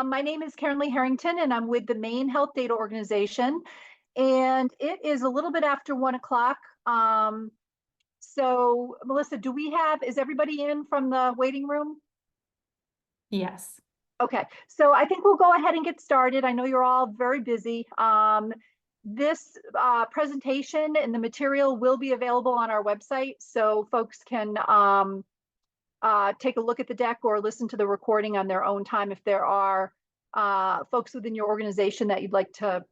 My name is Karen Lee Harrington, and I'm with the Maine Health Data Organization. And it is a little bit after 1 o'clock. So, Melissa, is everybody in from the waiting room? Yes. Okay, so I think we'll go ahead and get started. I know you're all very busy. This presentation and the material will be available on our website, so folks can take a look at the deck or listen to the recording on their own time if there are folks within your organization that you'd like to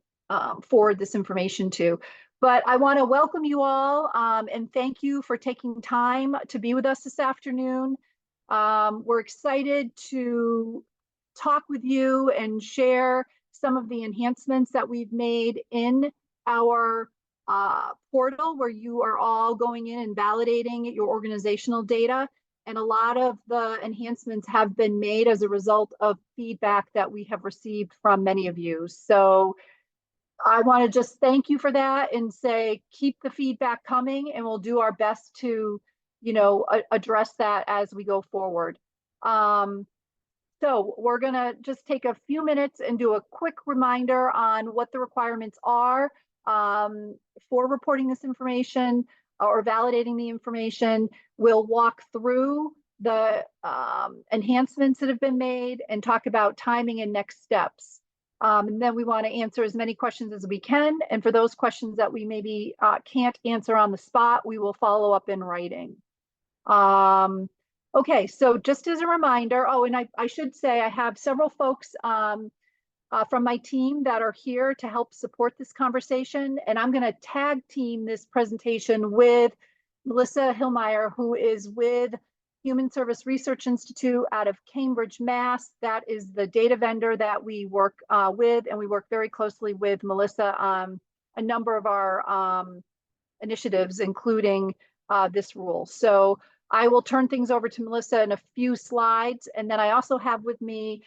forward this information to. But I want to welcome you all and thank you for taking time to be with us this afternoon. We're excited to talk with you and share some of the enhancements that we've made in our portal, where you are all going in and validating your organizational data. And a lot of the enhancements have been made as a result of feedback that we have received from many of you. So I want to just thank you for that and say, keep the feedback coming, and we'll do our best to, address that as we go forward. So we're going to just take a few minutes and do a quick reminder on what the requirements are for reporting this information or validating the information. We'll walk through the enhancements that have been made and talk about timing and next steps. And then we want to answer as many questions as we can. And for those questions that we maybe can't answer on the spot, we will follow up in writing. Okay, so just as a reminder, and I should say I have several folks from my team that are here to help support this conversation. And I'm going to tag team this presentation with Melissa Hillmeyer, who is with Human Service Research Institute out of Cambridge, Mass. That is the data vendor that we work with, and we work very closely with Melissa on a number of our initiatives, including this rule. So I will turn things over to Melissa in a few slides. And then I also have with me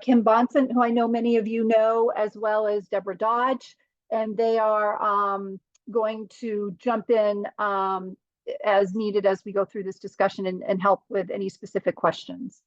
Kim Bonson, who I know many of you know, as well as Deborah Dodge. And they are going to jump in as needed as we go through this discussion and help with any specific questions.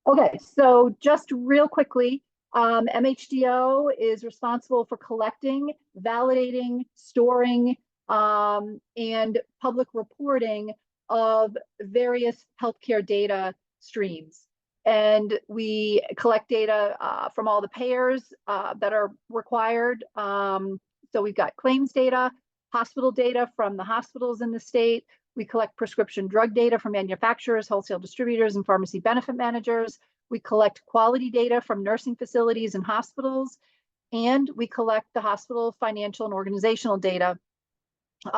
Okay, so just real quickly, MHDO is responsible for collecting, validating, storing, and public reporting of various healthcare data streams. And we collect data from all the payers that are required. So we've got claims data, hospital data from the hospitals in the state. We collect prescription drug data from manufacturers, wholesale distributors, and pharmacy benefit managers. We collect quality data from nursing facilities and hospitals. And we collect the hospital financial and organizational data,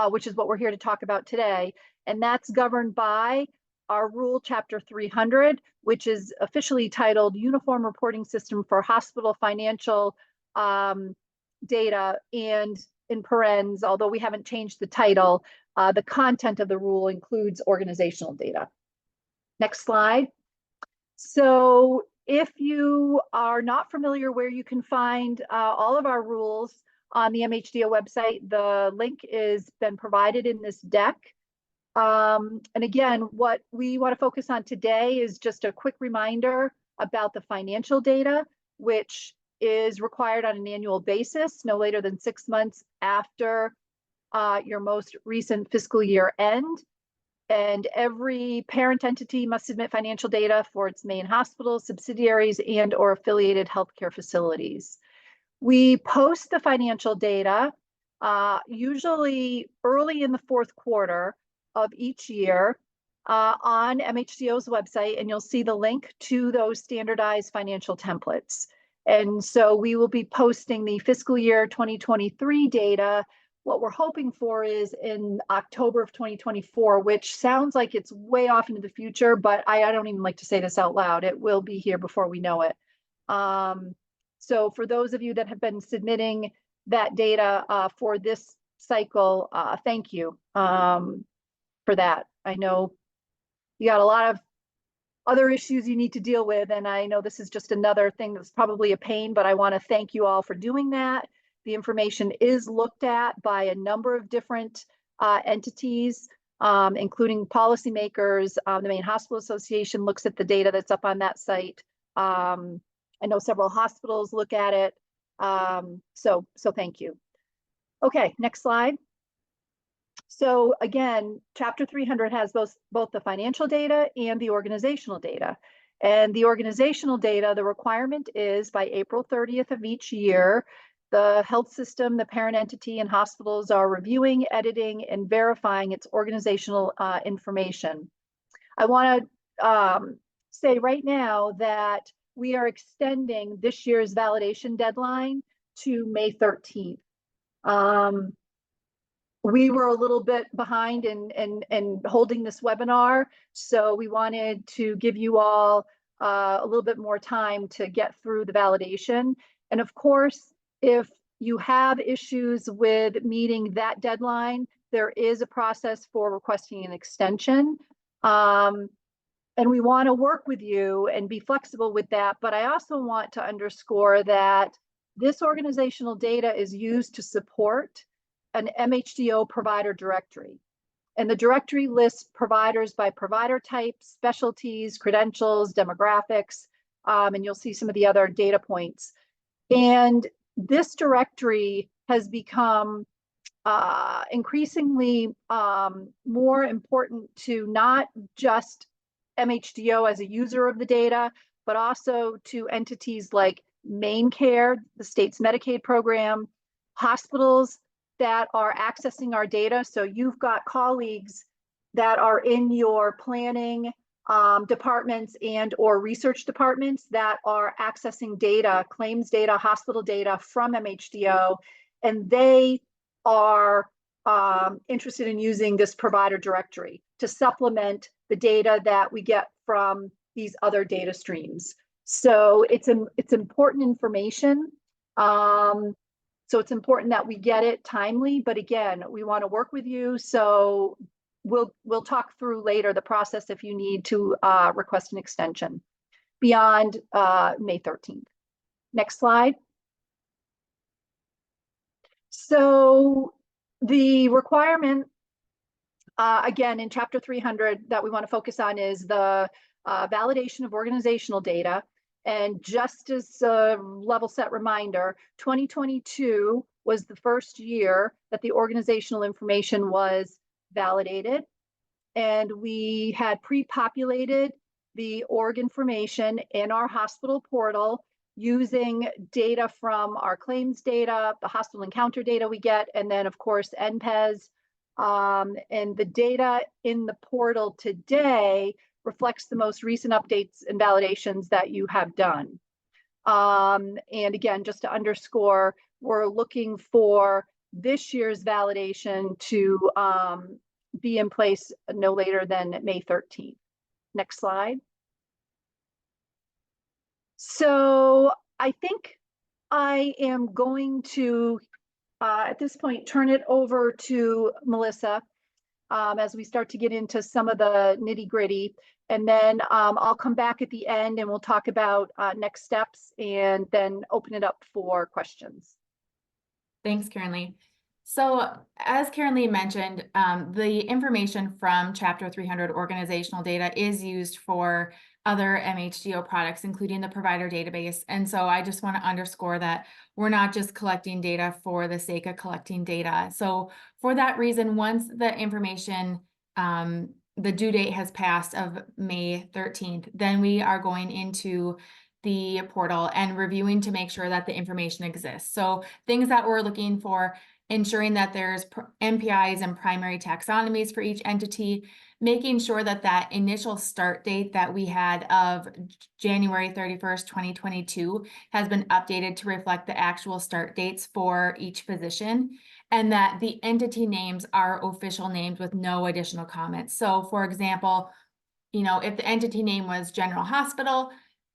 which is what we're here to talk about today. And that's governed by our rule, Chapter 300, which is officially titled Uniform Reporting System for Hospital Financial Data. And in parens, although we haven't changed the title, the content of the rule includes organizational data. Next slide. So if you are not familiar where you can find all of our rules on the MHDO website, the link is been provided in this deck. And again, what we want to focus on today is just a quick reminder about the financial data, which is required on an annual basis, no later than 6 months after your most recent fiscal year end. And every parent entity must submit financial data for its main hospitals, subsidiaries, and or affiliated healthcare facilities. We post the financial data usually early in the fourth quarter of each year on MHDO's website, and you'll see the link to those standardized financial templates. And so we will be posting the fiscal year 2023 data. What we're hoping for is in October of 2024, which sounds like it's way off into the future, but I don't even like to say this out loud. It will be here before we know it. So for those of you that have been submitting that data for this cycle, thank you for that. I know you got a lot of other issues you need to deal with, and I know this is just another thing that's probably a pain, but I want to thank you all for doing that. The information is looked at by a number of different entities, including policymakers. The Maine Hospital Association looks at the data that's up on that site. I know several hospitals look at it. So thank you. Okay, next slide. So again, Chapter 300 has both the financial data and the organizational data. And the organizational data, the requirement is by April 30th of each year, the health system, the parent entity, and hospitals are reviewing, editing, and verifying its organizational information. I want to say right now that we are extending this year's validation deadline to May 13th. We were a little bit behind in holding this webinar, so we wanted to give you all a little bit more time to get through the validation. And of course, if you have issues with meeting that deadline, there is a process for requesting an extension. And we want to work with you and be flexible with that. But I also want to underscore that this organizational data is used to support an MHDO provider directory. And the directory lists providers by provider type, specialties, credentials, demographics, and you'll see some of the other data points. And this directory has become increasingly more important to not just MHDO as a user of the data, but also to entities like MaineCare, the state's Medicaid program, hospitals that are accessing our data. So you've got colleagues that are in your planning departments and or research departments that are accessing data, claims data, hospital data from MHDO, and they are interested in using this provider directory to supplement the data that we get from these other data streams. So it's important information. So it's important that we get it timely, but again, we want to work with you. So we'll talk through later the process if you need to request an extension beyond May 13th. Next slide. So the requirement, again, in Chapter 300 that we want to focus on is the validation of organizational data. And just as a level set reminder, 2022 was the first year that the organizational information was validated. And we had pre-populated the org information in our hospital portal using data from our claims data, the hospital encounter data we get, and then of course NPES. And the data in the portal today reflects the most recent updates and validations that you have done. And again, just to underscore, we're looking for this year's validation to be in place no later than May 13th. Next slide. So I think I am going to, at this point, turn it over to Melissa as we start to get into some of the nitty gritty. And then I'll come back at the end and we'll talk about next steps and then open it up for questions. Thanks, Karen Lee. So as Karen Lee mentioned, the information from Chapter 300 organizational data is used for other MHDO products, including the provider database. And so I just want to underscore that we're not just collecting data for the sake of collecting data. So for that reason, once the information, the due date has passed of May 13th, then we are going into the portal and reviewing to make sure that the information exists. So things that we're looking for, ensuring that there's MPIs and primary taxonomies for each entity, making sure that that initial start date that we had of January 31st, 2022 has been updated to reflect the actual start dates for each physician, and that the entity names are official names with no additional comments. So for example, you know, if the entity name was General Hospital,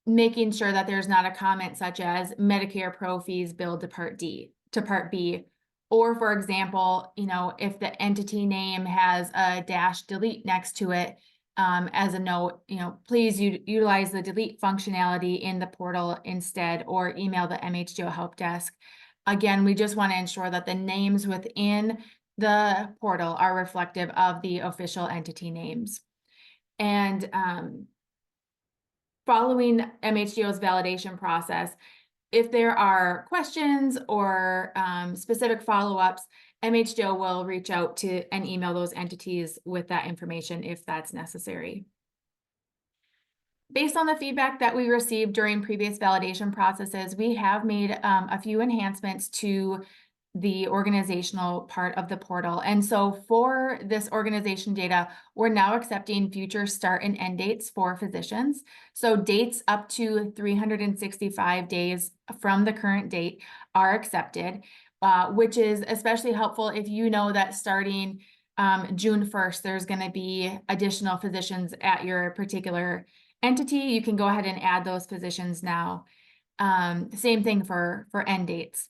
making sure that there's not a comment such as Medicare Pro fees billed to Part D, to Part B. Or for example, you know, if the entity name has a dash delete next to it, as a note, you know, please utilize the delete functionality in the portal instead, or email the MHDO help desk. Again, we just want to ensure that the names within the portal are reflective of the official entity names. And following MHDO's validation process, if there are questions or specific follow-ups, MHDO will reach out to and email those entities with that information if that's necessary. Based on the feedback that we received during previous validation processes, we have made a few enhancements to the organizational part of the portal. And so for this organization data, we're now accepting future start and end dates for physicians. So dates up to 365 days from the current date are accepted, which is especially helpful if you know that starting June 1st, there's going to be additional physicians at your particular entity. You can go ahead and add those physicians now. Same thing for end dates.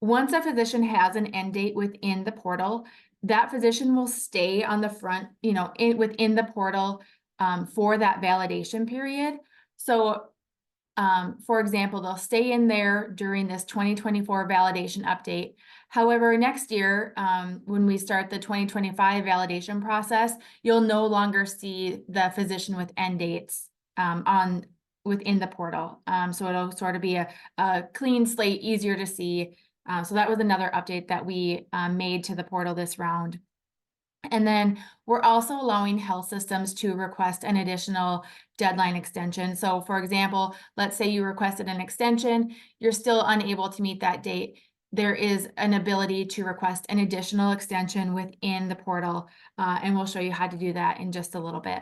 Once a physician has an end date within the portal, that physician will stay on the front, within the portal for that validation period. So, for example, they'll stay in there during this 2024 validation update. However, next year, when we start the 2025 validation process, you'll no longer see the physician with end dates within the portal. So it'll sort of be a clean slate, easier to see. So that was another update that we made to the portal this round. And then we're also allowing health systems to request an additional deadline extension. So for example, let's say you requested an extension, you're still unable to meet that date. There is an ability to request an additional extension within the portal, and we'll show you how to do that in just a little bit.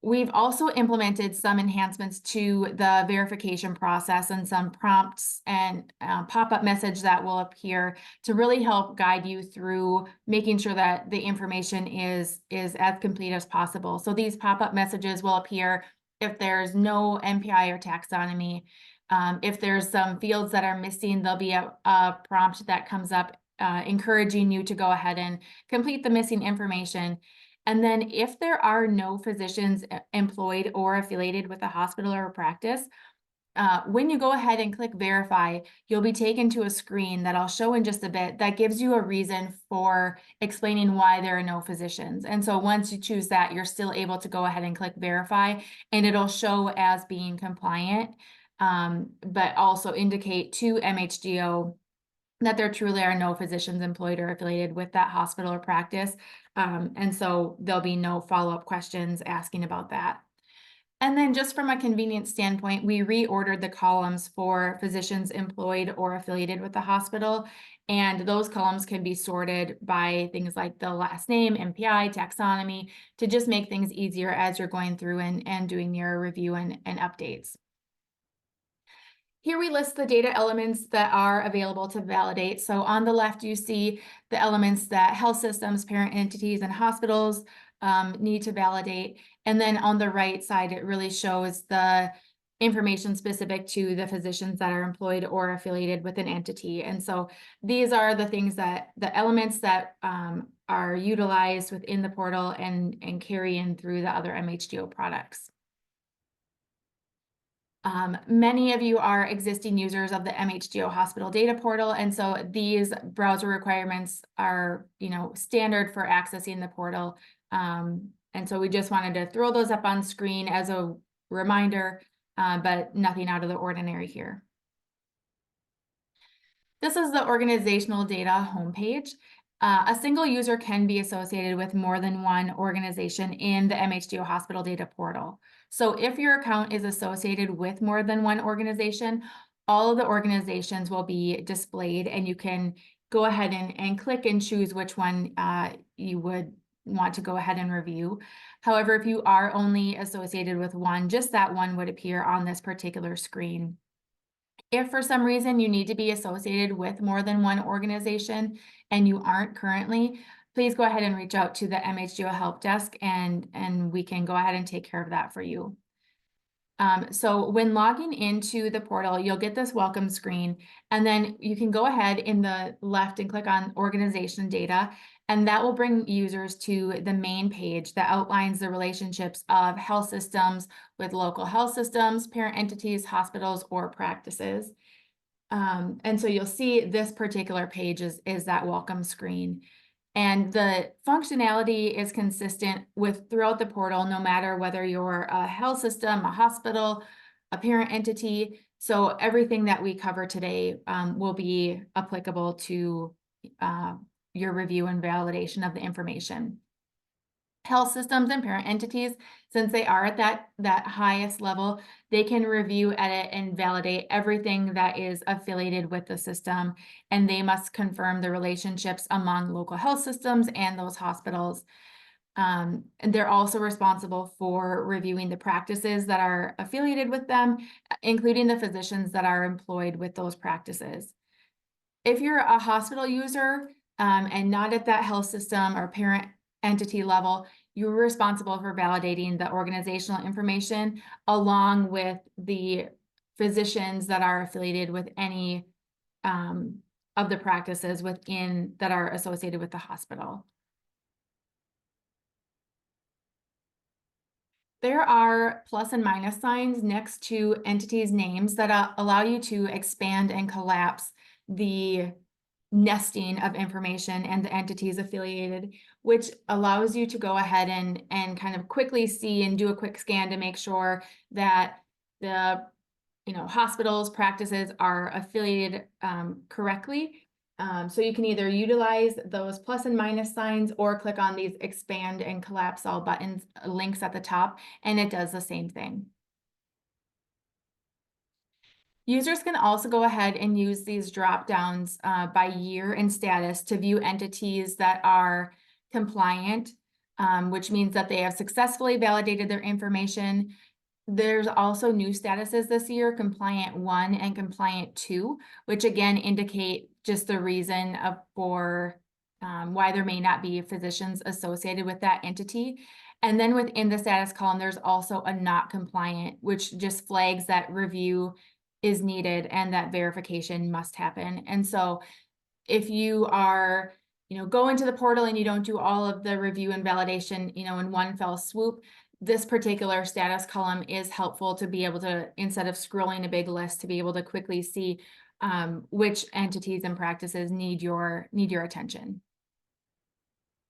We've also implemented some enhancements to the verification process and some prompts and pop-up message that will appear to really help guide you through making sure that the information is as complete as possible. So these pop-up messages will appear if there's no MPI or taxonomy. If there's some fields that are missing, there'll be a prompt that comes up encouraging you to go ahead and complete the missing information. And then if there are no physicians employed or affiliated with a hospital or a practice, when you go ahead and click verify, you'll be taken to a screen that I'll show in just a bit that gives you a reason for explaining why there are no physicians. And so once you choose that, you're still able to go ahead and click verify, and it'll show as being compliant, but also indicate to MHDO that there truly are no physicians employed or affiliated with that hospital or practice. And so there'll be no follow-up questions asking about that. And then just from a convenience standpoint, we reordered the columns for physicians employed or affiliated with the hospital. And those columns can be sorted by things like the last name, MPI, taxonomy, to just make things easier as you're going through and doing your review and updates. Here we list the data elements that are available to validate. So on the left, you see the elements that health systems, parent entities, and hospitals need to validate. And then on the right side, it really shows the information specific to the physicians that are employed or affiliated with an entity. And so these are the things the elements that are utilized within the portal and carry in through the other MHDO products. Many of you are existing users of the MHDO hospital data portal, and so these browser requirements are, standard for accessing the portal. And so we just wanted to throw those up on screen as a reminder, but nothing out of the ordinary here. This is the organizational data homepage. A single user can be associated with more than one organization in the MHDO hospital data portal. So if your account is associated with more than one organization, all of the organizations will be displayed, and you can go ahead and click and choose which one you would want to go ahead and review. However, if you are only associated with one, just that one would appear on this particular screen. If for some reason you need to be associated with more than one organization and you aren't currently, please go ahead and reach out to the MHDO help desk and we can go ahead and take care of that for you. So when logging into the portal, you'll get this welcome screen, and then you can go ahead in the left and click on organization data, and that will bring users to the main page that outlines the relationships of health systems with local health systems, parent entities, hospitals, or practices. And so you'll see this particular page is that welcome screen. And the functionality is consistent with throughout the portal, no matter whether you're a health system, a hospital, a parent entity. So everything that we cover today will be applicable to your review and validation of the information. Health systems and parent entities, since they are at that highest level, they can review, edit, and validate everything that is affiliated with the system, and they must confirm the relationships among local health systems and those hospitals. And they're also responsible for reviewing the practices that are affiliated with them, including the physicians that are employed with those practices. If you're a hospital user and not at that health system or parent entity level, you're responsible for validating the organizational information along with the physicians that are affiliated with any of the practices within that are associated with the hospital. There are plus and minus signs next to entities' names that allow you to expand and collapse the nesting of information and the entities affiliated, which allows you to go ahead and kind of quickly see and do a quick scan to make sure that the hospitals, practices are affiliated correctly. So you can either utilize those plus and minus signs or click on these expand and collapse all buttons, links at the top, and it does the same thing. Users can also go ahead and use these drop downs by year and status to view entities that are compliant, which means that they have successfully validated their information. There's also new statuses this year, Compliant 1 and Compliant 2, which again indicate just the reason for why there may not be physicians associated with that entity. And then within the status column, there's also a not compliant, which just flags that review is needed and that verification must happen. And so if you are go into the portal and you don't do all of the review and validation in one fell swoop, this particular status column is helpful to be able to, instead of scrolling a big list, to be able to quickly see which entities and practices need your attention.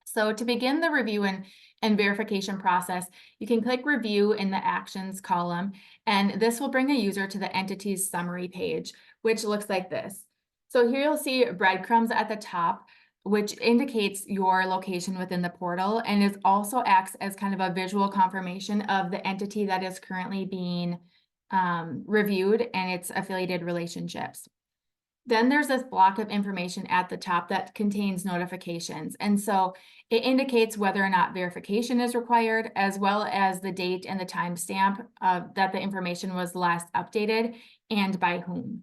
So to begin the review and verification process, you can click review in the actions column, and this will bring a user to the entity's summary page, which looks like this. So here you'll see breadcrumbs at the top, which indicates your location within the portal, and it also acts as kind of a visual confirmation of the entity that is currently being reviewed and its affiliated relationships. Then there's this block of information at the top that contains notifications. And so it indicates whether or not verification is required, as well as the date and the timestamp that the information was last updated and by whom.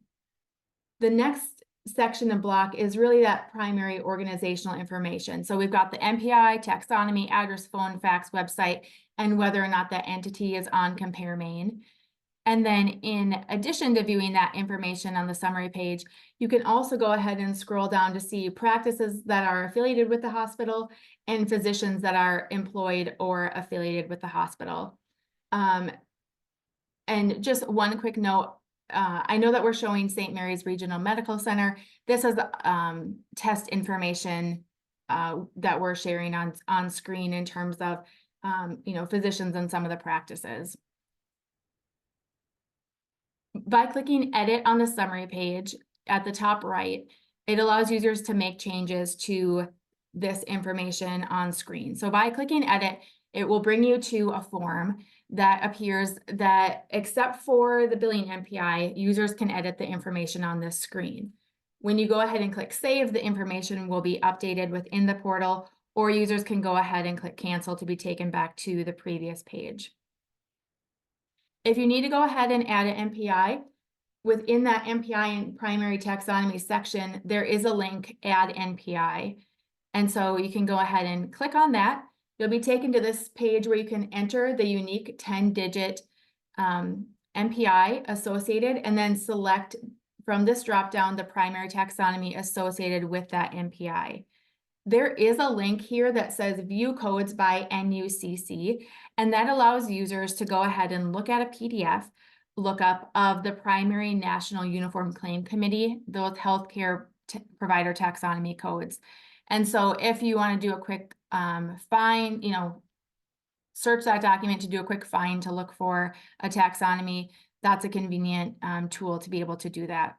The next section and block is really that primary organizational information. So we've got the MPI, taxonomy, address, phone, fax, website, and whether or not that entity is on Compare Main. And then in addition to viewing that information on the summary page, you can also go ahead and scroll down to see practices that are affiliated with the hospital and physicians that are employed or affiliated with the hospital. And just one quick note, I know that we're showing St. Mary's Regional Medical Center. This is test information that we're sharing on screen in terms of physicians and some of the practices. By clicking edit on the summary page at the top right, it allows users to make changes to this information on screen. So by clicking edit, it will bring you to a form that appears that, except for the billing MPI, users can edit the information on this screen. When you go ahead and click save, the information will be updated within the portal, or users can go ahead and click cancel to be taken back to the previous page. If you need to go ahead and add an MPI, within that MPI and primary taxonomy section, there is a link, Add NPI. And so you can go ahead and click on that. You'll be taken to this page where you can enter the unique 10-digit MPI associated, and then select from this dropdown the primary taxonomy associated with that MPI. There is a link here that says View Codes by NUCC, and that allows users to go ahead and look at a PDF lookup of the primary National Uniform Claim Committee, those healthcare provider taxonomy codes. And so if you want to do a quick find, search that document to do a quick find to look for a taxonomy, that's a convenient tool to be able to do that.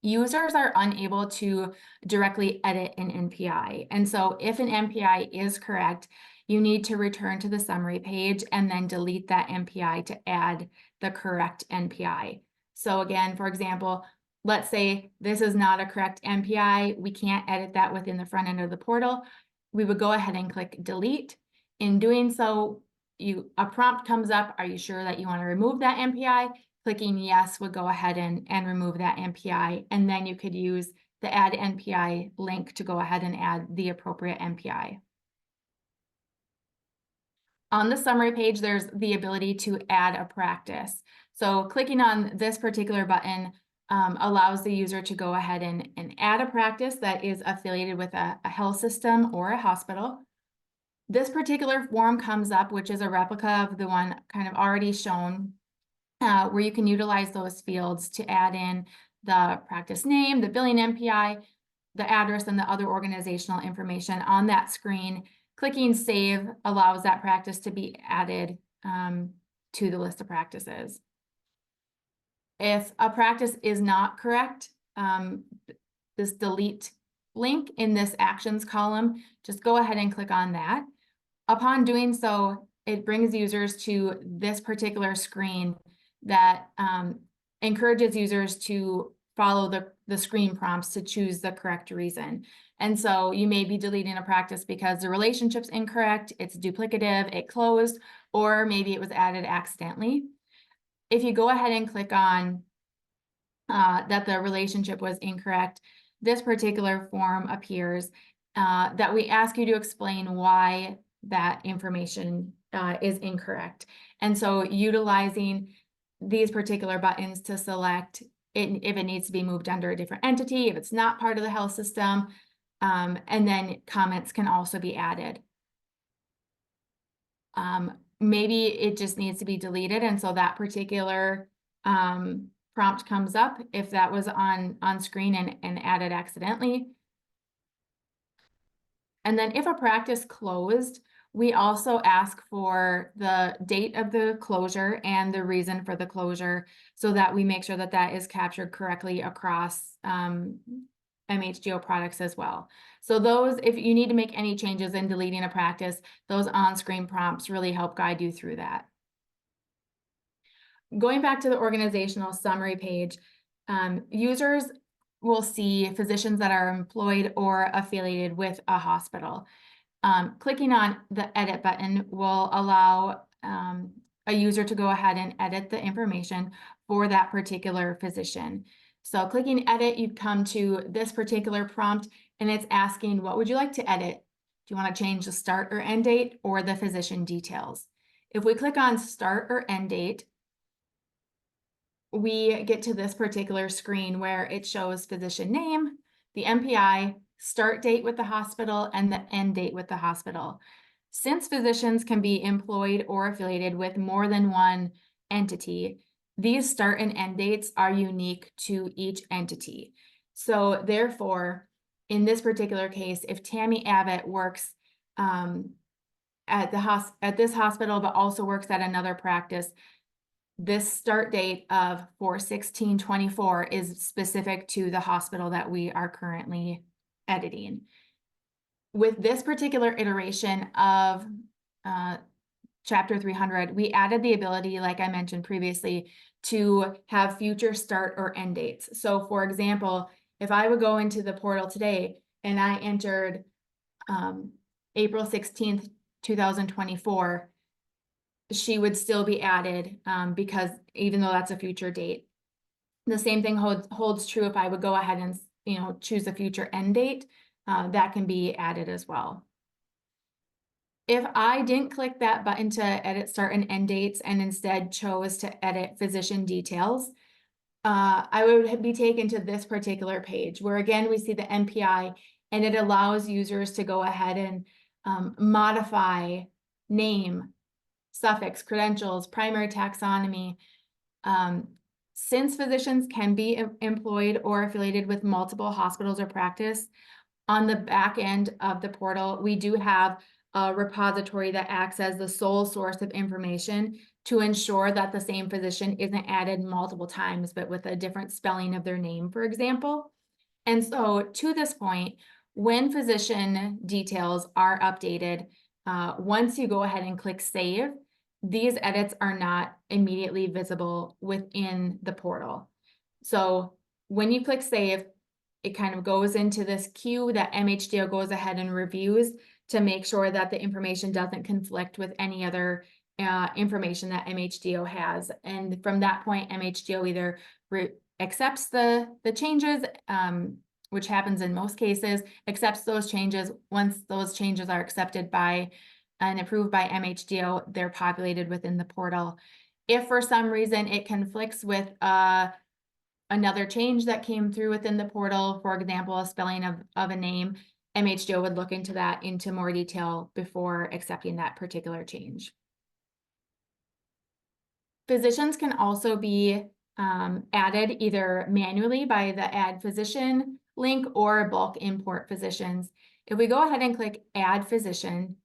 Users are unable to directly edit an NPI. And so if an NPI is correct, you need to return to the summary page and then delete that NPI to add the correct NPI. So again, for example, let's say this is not a correct NPI. We can't edit that within the front end of the portal. We would go ahead and click delete. In doing so, a prompt comes up. Are you sure that you want to remove that NPI? Clicking yes would go ahead and remove that NPI. And then you could use the add NPI link to go ahead and add the appropriate NPI. On the summary page, there's the ability to add a practice. So clicking on this particular button allows the user to go ahead and add a practice that is affiliated with a health system or a hospital. This particular form comes up, which is a replica of the one kind of already shown, where you can utilize those fields to add in the practice name, the billing NPI, the address, and the other organizational information on that screen. Clicking save allows that practice to be added to the list of practices. If a practice is not correct, this delete link in this actions column, just go ahead and click on that. Upon doing so, it brings users to this particular screen that encourages users to follow the screen prompts to choose the correct reason. And so you may be deleting a practice because the relationship's incorrect, it's duplicative, it closed, or maybe it was added accidentally. If you go ahead and click on that the relationship was incorrect, this particular form appears that we ask you to explain why that information is incorrect. And so utilizing these particular buttons to select if it needs to be moved under a different entity, if it's not part of the health system, and then comments can also be added. Maybe it just needs to be deleted, and so that particular prompt comes up if that was on screen and added accidentally. And then if a practice closed, we also ask for the date of the closure and the reason for the closure so that we make sure that that is captured correctly across MHDO products as well. So those, if you need to make any changes in deleting a practice, those on-screen prompts really help guide you through that. Going back to the organizational summary page, users will see physicians that are employed or affiliated with a hospital. Clicking on the edit button will allow a user to go ahead and edit the information for that particular physician. So clicking edit, you'd come to this particular prompt and it's asking, what would you like to edit? Do you want to change the start or end date or the physician details? If we click on start or end date, we get to this particular screen where it shows physician name, the MPI, start date with the hospital, and the end date with the hospital. Since physicians can be employed or affiliated with more than one entity, these start and end dates are unique to each entity. So therefore, in this particular case, if Tammy Abbott works at this hospital, but also works at another practice, this start date of 4/16/24 is specific to the hospital that we are currently editing. With this particular iteration of Chapter 300, we added the ability, like I mentioned previously, to have future start or end dates. So for example, if I would go into the portal today and I entered April 16th, 2024, she would still be added because even though that's a future date. The same thing holds true if I would go ahead and choose a future end date, that can be added as well. If I didn't click that button to edit start and end dates and instead chose to edit physician details, I would be taken to this particular page where again we see the MPI and it allows users to go ahead and modify name, suffix, credentials, primary taxonomy. Since physicians can be employed or affiliated with multiple hospitals or practice, On the back end of the portal, we do have a repository that acts as the sole source of information to ensure that the same physician isn't added multiple times, but with a different spelling of their name, for example. And so to this point, when physician details are updated, once you go ahead and click save, these edits are not immediately visible within the portal. So when you click save, it kind of goes into this queue that MHDO goes ahead and reviews to make sure that the information doesn't conflict with any other information that MHDO has. And from that point, MHDO either accepts the changes, which happens in most cases, accepts those changes. Once those changes are accepted by and approved by MHDO, they're populated within the portal. If for some reason it conflicts with another change that came through within the portal, for example, a spelling of a name, MHDO would look into that into more detail before accepting that particular change. Physicians can also be added either manually by the Add Physician link or bulk import physicians. If we go ahead and click Add Physician,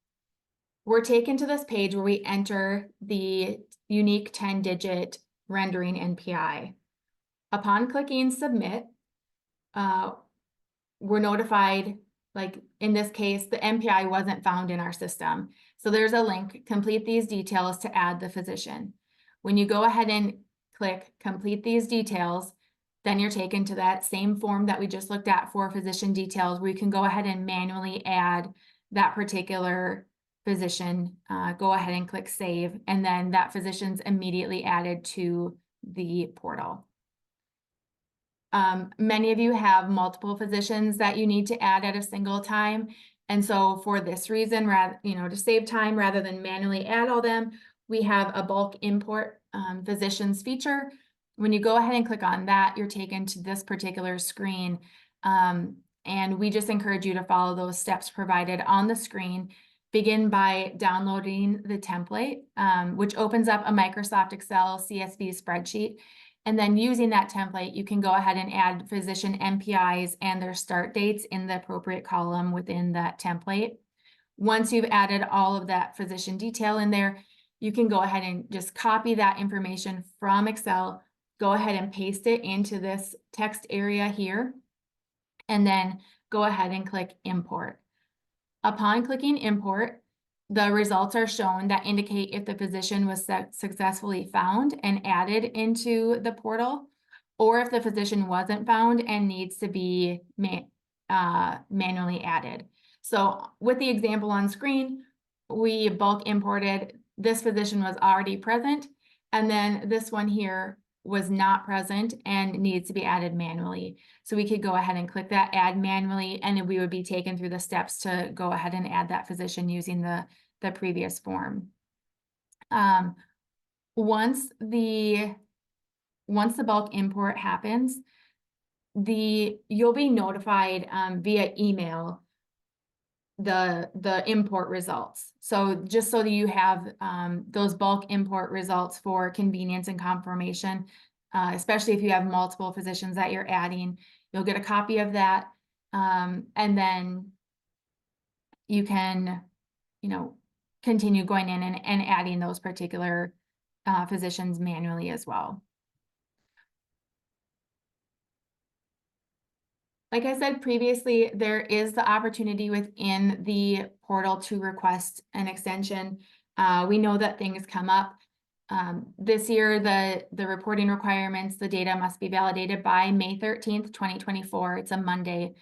we're taken to this page where we enter the unique 10-digit rendering NPI. Upon clicking Submit, we're notified, like in this case, the NPI wasn't found in our system. So there's a link, complete these details to add the physician. When you go ahead and click complete these details, then you're taken to that same form that we just looked at for physician details, where you can go ahead and manually add that particular physician. Go ahead and click save, and then that physician's immediately added to the portal. Many of you have multiple physicians that you need to add at a single time. And so for this reason, to save time rather than manually add all them, we have a bulk import physicians feature. When you go ahead and click on that, you're taken to this particular screen. And we just encourage you to follow those steps provided on the screen. Begin by downloading the template, which opens up a Microsoft Excel CSV spreadsheet. And then using that template, you can go ahead and add physician NPIs and their start dates in the appropriate column within that template. Once you've added all of that physician detail in there, you can go ahead and just copy that information from Excel, go ahead and paste it into this text area here, and then go ahead and click Import. Upon clicking Import, the results are shown that indicate if the physician was successfully found and added into the portal, or if the physician wasn't found and needs to be manually added. So with the example on screen, we bulk imported, this physician was already present, and then this one here was not present and needs to be added manually. So we could go ahead and click that add manually, and then we would be taken through the steps to go ahead and add that physician using the previous form. Once the bulk import happens, you'll be notified via email the import results. So just so that you have those bulk import results for convenience and confirmation, especially if you have multiple physicians that you're adding, you'll get a copy of that. And then you can, continue going in and adding those particular physicians manually as well. Like I said previously, there is the opportunity within the portal to request an extension. We know that things come up. This year, the reporting requirements, the data must be validated by May 13th, 2024. It's a Monday.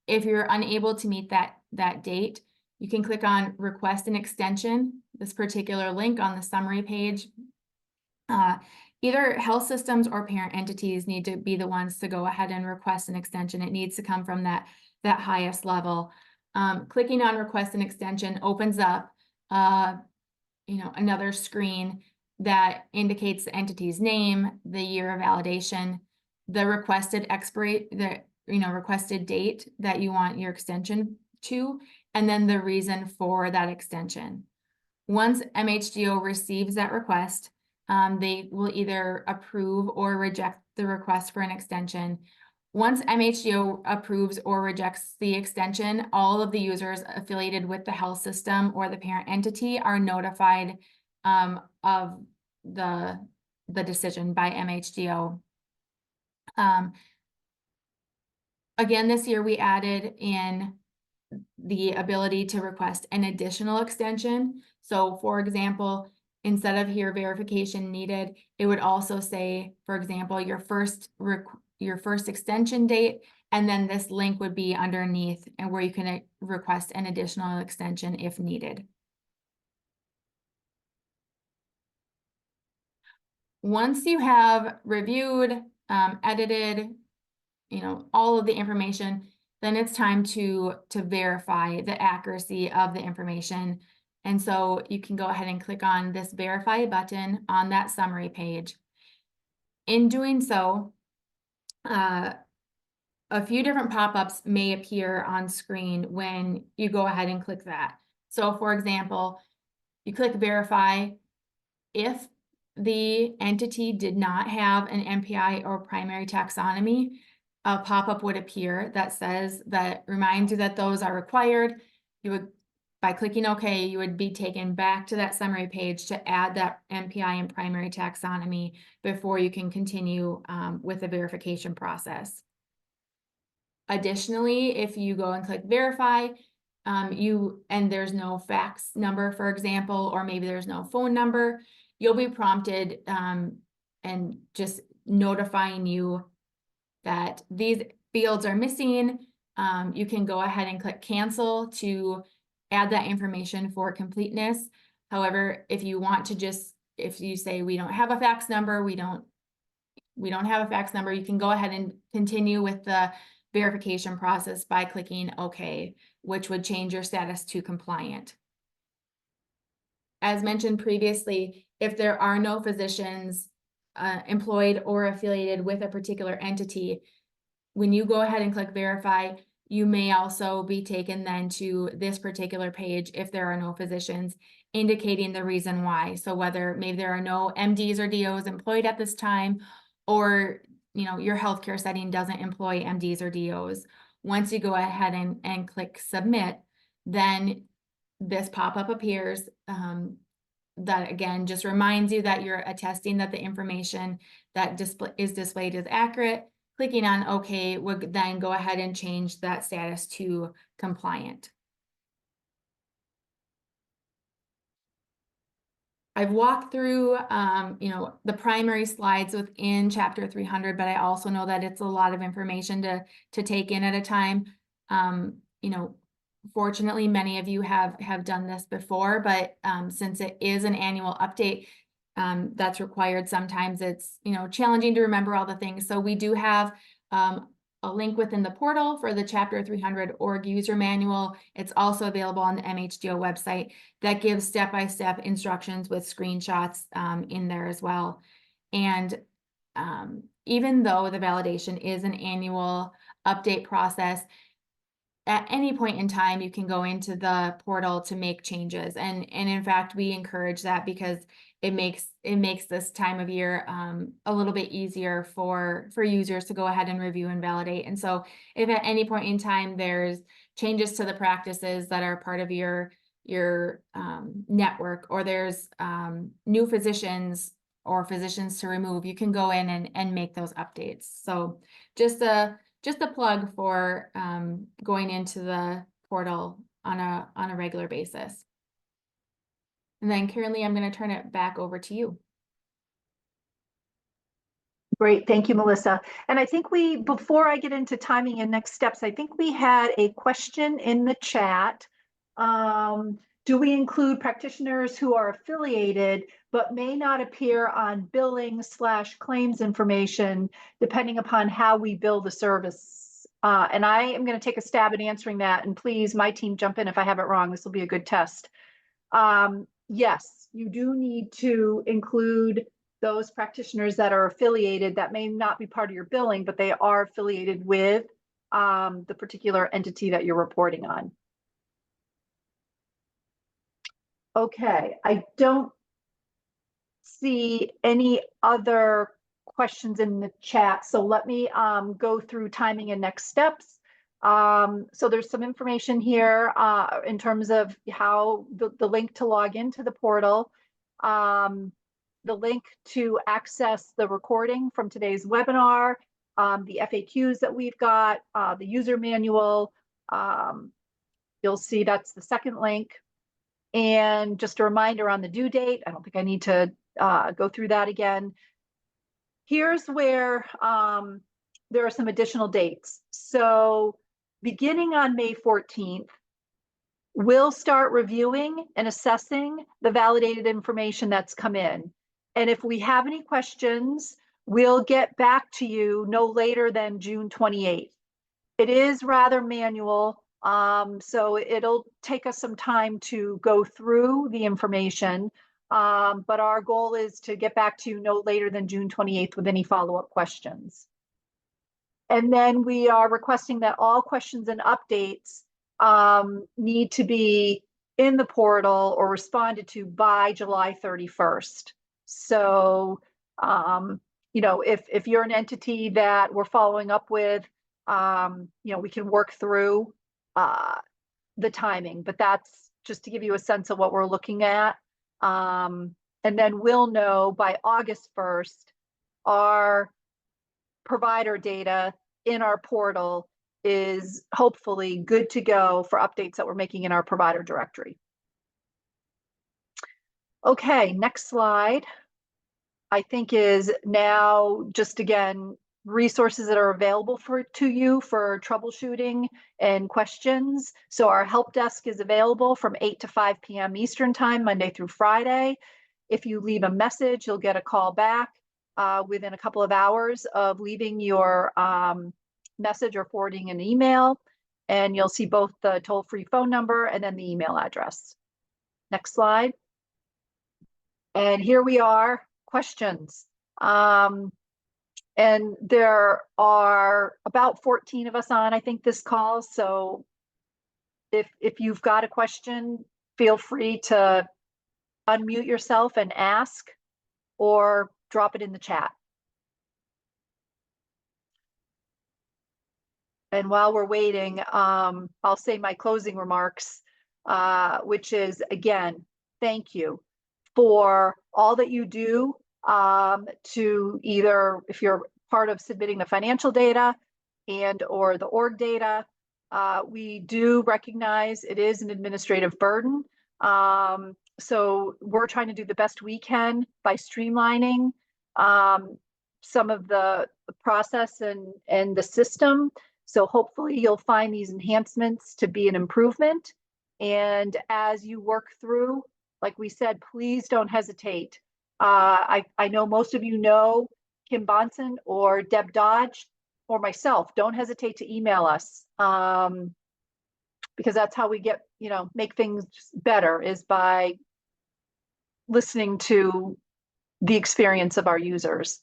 If you're unable to meet that date, you can click on Request an Extension, this particular link on the summary page. Either health systems or parent entities need to be the ones to go ahead and request an extension. It needs to come from that highest level. Clicking on Request an Extension opens up another screen that indicates the entity's name, the year of validation, the requested requested date that you want your extension to, and then the reason for that extension. Once MHDO receives that request, they will either approve or reject the request for an extension. Once MHDO approves or rejects the extension, all of the users affiliated with the health system or the parent entity are notified of the decision by MHDO. Again, this year we added in the ability to request an additional extension. So for example, instead of here verification needed, it would also say, for example, your first extension date, and then this link would be underneath and where you can request an additional extension if needed. Once you have reviewed, edited, all of the information, then it's time to verify the accuracy of the information. And so you can go ahead and click on this verify button on that summary page. In doing so, a few different pop-ups may appear on screen when you go ahead and click that. So for example, you click verify. If the entity did not have an MPI or primary taxonomy, a pop-up would appear that says, that reminds you that those are required. You would, by clicking OK, you would be taken back to that summary page to add that MPI and primary taxonomy before you can continue with the verification process. Additionally, if you go and click verify, and there's no fax number, for example, or maybe there's no phone number, you'll be prompted and just notifying you that these fields are missing. You can go ahead and click cancel to add that information for completeness. However, if you want to if you say we don't have a fax number, we don't have a fax number, you can go ahead and continue with the verification process by clicking OK, which would change your status to compliant. As mentioned previously, if there are no physicians employed or affiliated with a particular entity, when you go ahead and click verify, you may also be taken then to this particular page if there are no physicians, indicating the reason why. So whether maybe there are no MDs or DOs employed at this time, or your healthcare setting doesn't employ MDs or DOs. Once you go ahead and click submit, then this pop-up appears that again just reminds you that you're attesting that the information that is displayed is accurate. Clicking on OK would then go ahead and change that status to compliant. I've walked through, the primary slides within Chapter 300, but I also know that it's a lot of information to take in at a time. Fortunately, many of you have done this before, but since it is an annual update that's required, sometimes it's challenging to remember all the things. So we do have a link within the portal for the Chapter 300 org user manual. It's also available on the MHDO website that gives step-by-step instructions with screenshots in there as well. And even though the validation is an annual update process, at any point in time, you can go into the portal to make changes. And in fact, we encourage that because it makes this time of year a little bit easier for users to go ahead and review and validate. And so if at any point in time there's changes to the practices that are part of your network, or there's new physicians or physicians to remove, you can go in and make those updates. So just a plug for going into the portal on a regular basis. And then Karen-Lee, I'm going to turn it back over to you. Great, thank you, Melissa. And I think before I get into timing and next steps, I think we had a question in the chat. Do we include practitioners who are affiliated but may not appear on billing/claims information depending upon how we bill the service? And I am going to take a stab at answering that, and please, my team, jump in if I have it wrong. This will be a good test. Yes, you do need to include those practitioners that are affiliated that may not be part of your billing, but they are affiliated with the particular entity that you're reporting on. Okay, I don't see any other questions in the chat. So let me go through timing and next steps. So there's some information here in terms of how the link to log into the portal, the link to access the recording from today's webinar, the FAQs that we've got, the user manual. You'll see that's the second link. And just a reminder on the due date. I don't think I need to go through that again. Here's where there are some additional dates. So beginning on May 14th, we'll start reviewing and assessing the validated information that's come in. And if we have any questions, we'll get back to you no later than June 28th. It is rather manual, so it'll take us some time to go through the information, but our goal is to get back to you no later than June 28th with any follow-up questions. And then we are requesting that all questions and updates need to be in the portal or responded to by July 31st. So, you know, if you're an entity that we're following up with, you know, we can work through the timing, but that's just to give you a sense of what we're looking at. And then we'll know by August 1st, our provider data in our portal is hopefully good to go for updates that we're making in our provider directory. Okay, next slide, I think is now just again, resources that are available to you for troubleshooting and questions. So our help desk is available from 8 to 5 p.m. Eastern time, Monday through Friday. If you leave a message, you'll get a call back within a couple of hours of leaving your message or forwarding an email. And you'll see both the toll-free phone number and then the email address. Next slide. And here we are, questions. And there are about 14 of us on, I think, this call. So if you've got a question, feel free to unmute yourself and ask or drop it in the chat. And while we're waiting, I'll say my closing remarks, which is, again, thank you for all that you do to either, if you're part of submitting the financial data and or the org data, we do recognize it is an administrative burden. So we're trying to do the best we can by streamlining some of the process and the system. So hopefully you'll find these enhancements to be an improvement. And as you work through, like we said, please don't hesitate. I know most of you know Kim Bonson or Deb Dodge or myself. Don't hesitate to email us because that's how we get, you know, make things better, is by listening to the experience of our users.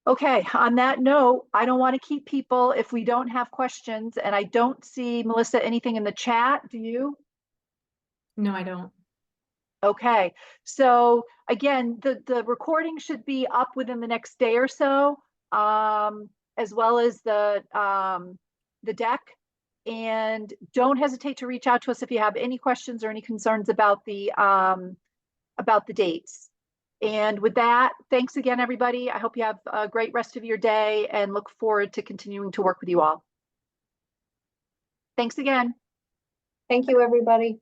Okay, on that note, I don't want to keep people if we don't have questions, and I don't see, Melissa, anything in the chat. Do you? No, I don't. Okay, so again, the recording should be up within the next day or so, as well as the deck. And don't hesitate to reach out to us if you have any questions or any concerns about the dates. And with that, thanks again, everybody. I hope you have a great rest of your day and look forward to continuing to work with you all. Thanks again. Thank you, everybody.